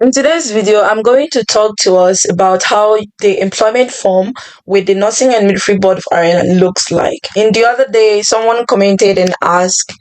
In today's video, I'm going to talk to us about how the employment form with the Nursing and Midwifery Board of Ireland looks like. In the other day, someone commented and asked,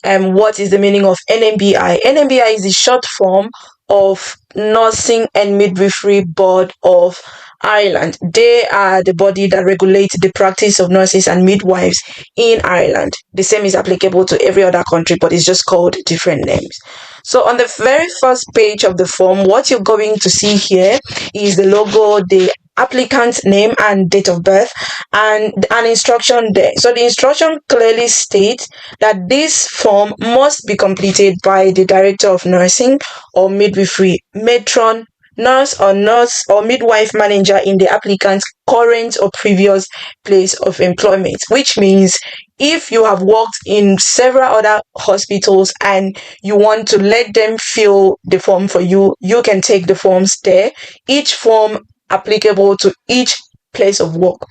what is the meaning of NMBI? NMBI is the short form of Nursing and Midwifery Board of Ireland. They are the body that regulates the practice of nurses and midwives in Ireland. The same is applicable to every other country, but it's just called different names. So on the very first page of the form, what you're going to see here is the logo, the applicant's name and date of birth, and an instruction there. So the instruction clearly states that this form must be completed by the director of nursing or midwifery, matron, nurse or midwife manager in the applicant's current or previous place of employment, which means if you have worked in several other hospitals and you want to let them fill the form for you, you can take the forms there, each form applicable to each place of work.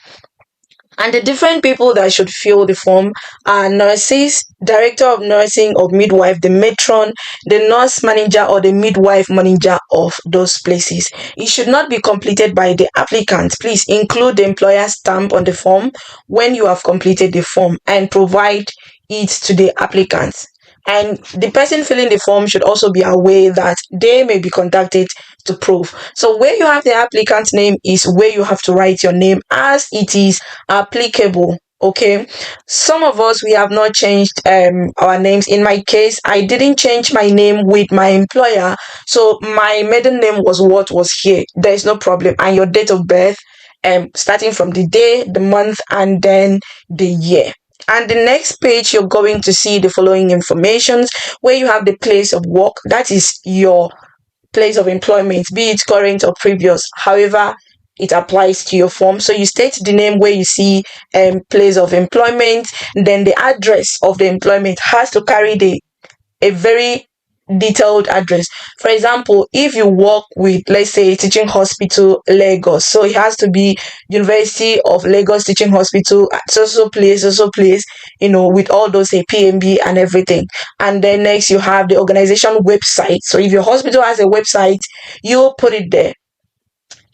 And the different people that should fill the form are nurses, director of nursing or midwife, the matron, the nurse manager or the midwife manager of those places. It should not be completed by the applicant. Please include the employer stamp on the form when you have completed the form and provide it to the applicant. And the person filling the form should also be aware that they may be contacted to prove. So where you have the applicant's name is where you have to write your name as it is applicable. Okay, some of us, we have not changed our names. In my case, I didn't change my name with my employer, so my maiden name was what was here. There is no problem. And your date of birth, starting from the day, the month, and then the year. And the next page, you're going to see the following informations where you have the place of work. That is your place of employment, be it current or previous. However, it applies to your form. So you state the name where you see place of employment. Then the address of the employment has to carry a very detailed address. For example, if you work with, let's say, Teaching Hospital Lagos, so it has to be University of Lagos Teaching Hospital, so place, with all those PMB and everything. And then next you have the organization website. So if your hospital has a website, you put it there.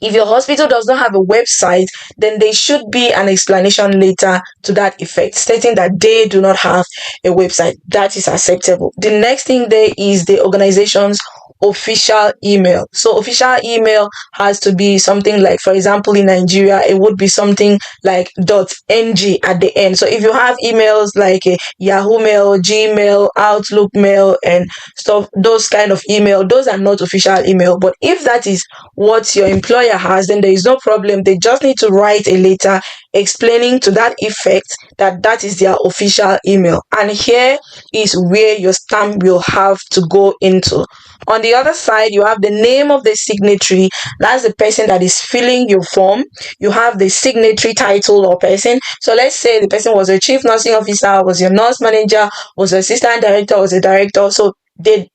If your hospital does not have a website, then there should be an explanation later to that effect, stating that they do not have a website. That is acceptable. The next thing there is the organization's official email. So official email has to be something like, for example, in Nigeria, it would be something like .ng at the end. So if you have emails like Yahoo Mail, Gmail, Outlook Mail, and stuff, those kind of email, those are not official email. But if that is what your employer has, then there is no problem. They just need to write a letter explaining to that effect that that is their official email. And here is where your stamp will have to go into. On the other side, you have the name of the signatory. That's the person that is filling your form. You have the signatory title or person. So let's say the person was a chief nursing officer, was your nurse manager, was an assistant director, was a director. So the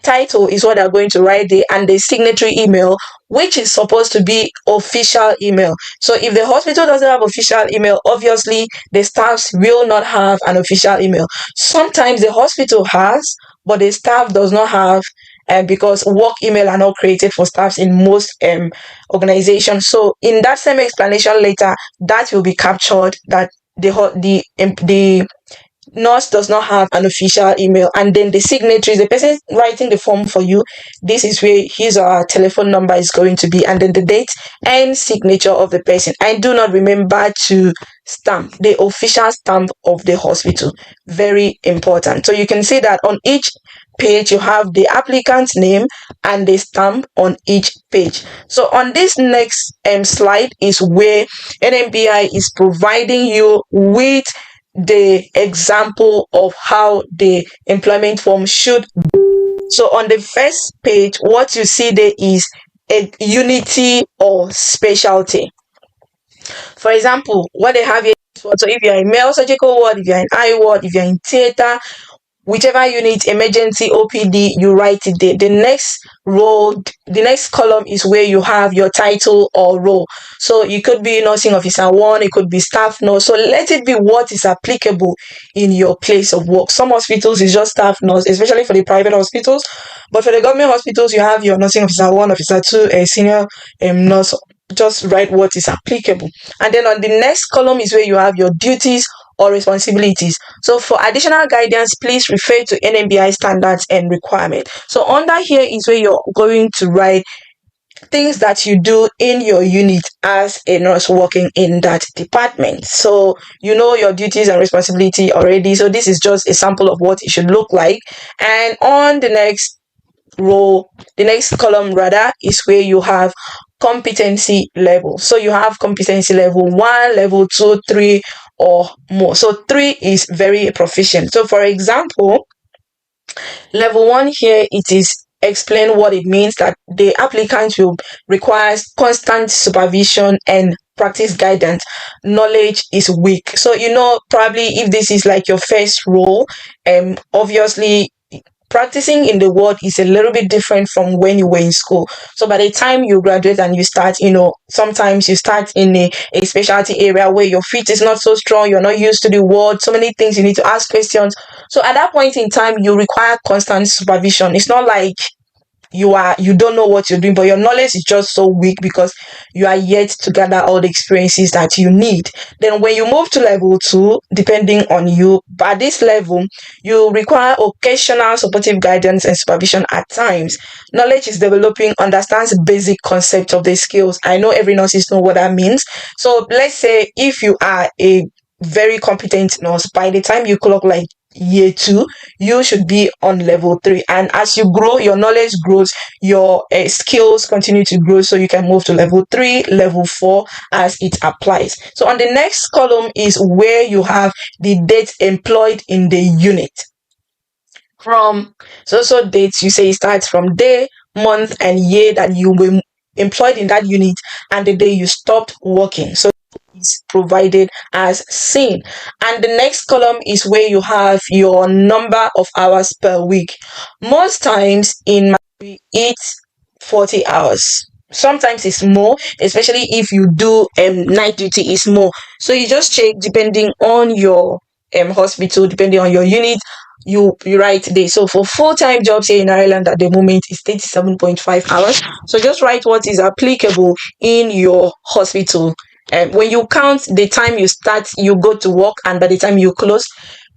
title is what they're going to write there, and the signatory email, which is supposed to be official email. So if the hospital doesn't have official email, obviously the staffs will not have an official email. Sometimes the hospital has, but the staff does not have, because work email are not created for staffs in most organizations. So in that same explanation later, that will be captured that the nurse does not have an official email. And then the signatory, the person writing the form for you, this is where his or her telephone number is going to be, and then the date and signature of the person. And do not remember to stamp the official stamp of the hospital. Very important. So you can see that on each page you have the applicant's name and the stamp on each page. So on this next slide is where NMBI is providing you with the example of how the employment form should be. So on the first page, what you see there is a unity or specialty. For example, what they have here is, so if you're in male surgical ward, if you're in eye ward, if you're in theater, whichever unit, emergency, OPD, you write it there. The next role, the next column is where you have your title or role. So it could be nursing officer 1, it could be staff nurse. So let it be what is applicable in your place of work. Some hospitals is just staff nurse, especially for the private hospitals. But for the government hospitals, you have your nursing officer 1, officer 2, a senior nurse. Just write what is applicable. And then on the next column is where you have your duties or responsibilities. So for additional guidance, please refer to NMBI standards and requirements. So under here is where you're going to write things that you do in your unit as a nurse working in that department. So you know your duties and responsibility already. So this is just a sample of what it should look like. And on the next row, the next column rather, is where you have competency level. So you have competency level 1, level 2, 3 or more. So 3 is very proficient. So for example, level 1 here, it is explain what it means that the applicant will require constant supervision and practice guidance. Knowledge is weak. So you know, probably if this is like your first role, obviously practicing in the world is a little bit different from when you were in school. So by the time you graduate and you start, you know, sometimes you start in a specialty area where your feet is not so strong, you're not used to the world, so many things, you need to ask questions. So at that point in time, you require constant supervision. It's not like you don't know what you're doing, but your knowledge is just so weak because you are yet to gather all the experiences that you need. Then when you move to level 2, depending on you, by this level you require occasional supportive guidance and supervision at times. Knowledge is developing, understands basic concept of the skills. I know every nurse know what that means. So let's say if you are a very competent nurse, by the time you clock like year 2, you should be on level 3, and as you grow, your knowledge grows, your skills continue to grow, so you can move to level 3, level 4 as it applies. So on the next column is where you have the dates employed in the unit. From so dates, you say it starts from day, month and year that you were employed in that unit and the day you stopped working. So is provided as seen. And the next column is where you have your number of hours per week. Most times in my it's 40 hours. Sometimes it's more, especially if you do night duty, is more. So you just check depending on your hospital, depending on your unit, you write day. So for full-time jobs here in Ireland at the moment is 37.5 hours. So just write what is applicable in your hospital. When you count the time you start, you go to work, and by the time you close,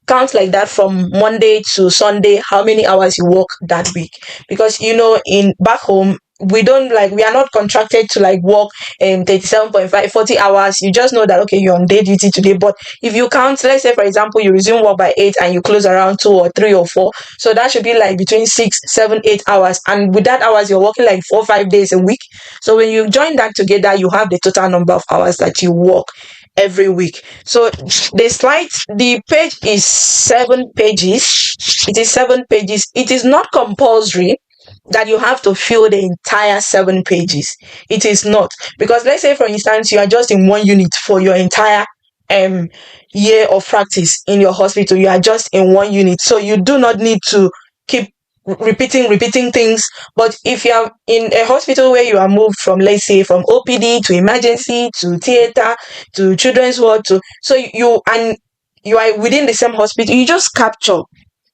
count like that from Monday to Sunday, how many hours you work that week. Because you know, in back home, we are not contracted to like work 37.5 40 hours. You just know that okay, you're on day duty today. But if you count, let's say for example you resume work by 8 and you close around 2 or 3 or 4, so that should be like between 6 7 8 hours, and with that hours you're working like 4 5 days a week. So when you join that together, you have the total number of hours that you work every week. So the page is 7 pages. It is 7 pages. It is not compulsory that you have to fill the entire 7 pages. It is not, because let's say for instance you are just in one unit for your entire year of practice in your hospital. You are just in one unit, so you do not need to keep repeating things. But if you are in a hospital where you are moved from, let's say from OPD to emergency to theater to children's ward to, so you are within the same hospital, you just capture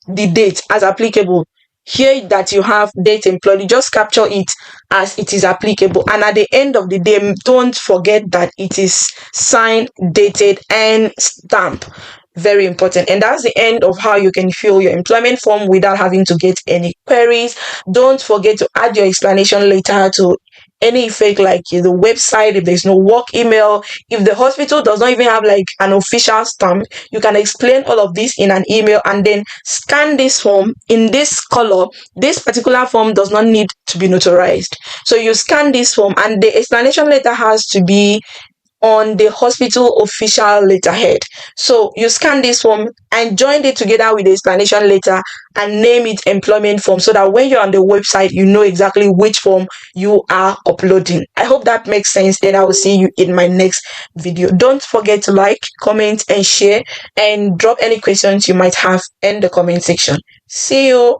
the date as applicable. Here that you have date employed, you just capture it as it is applicable, and at the end of the day, don't forget that it is signed, dated and stamped. Very important. And that's the end of how you can fill your employment form without having to get any queries. Don't forget to add your explanation later to any effect, like the website. If there's no work email, if the hospital does not even have like an official stamp, you can explain all of this in an email and then scan this form in this color. This particular form does not need to be notarized, so you scan this form and the explanation letter has to be on the hospital official letterhead. So you scan this form and join it together with the explanation letter and name it employment form, so that when you're on the website, you know exactly which form you are uploading. I hope that makes sense. Then I will see you in my next video. Don't forget to like, comment, and share, and drop any questions you might have in the comment section. See you.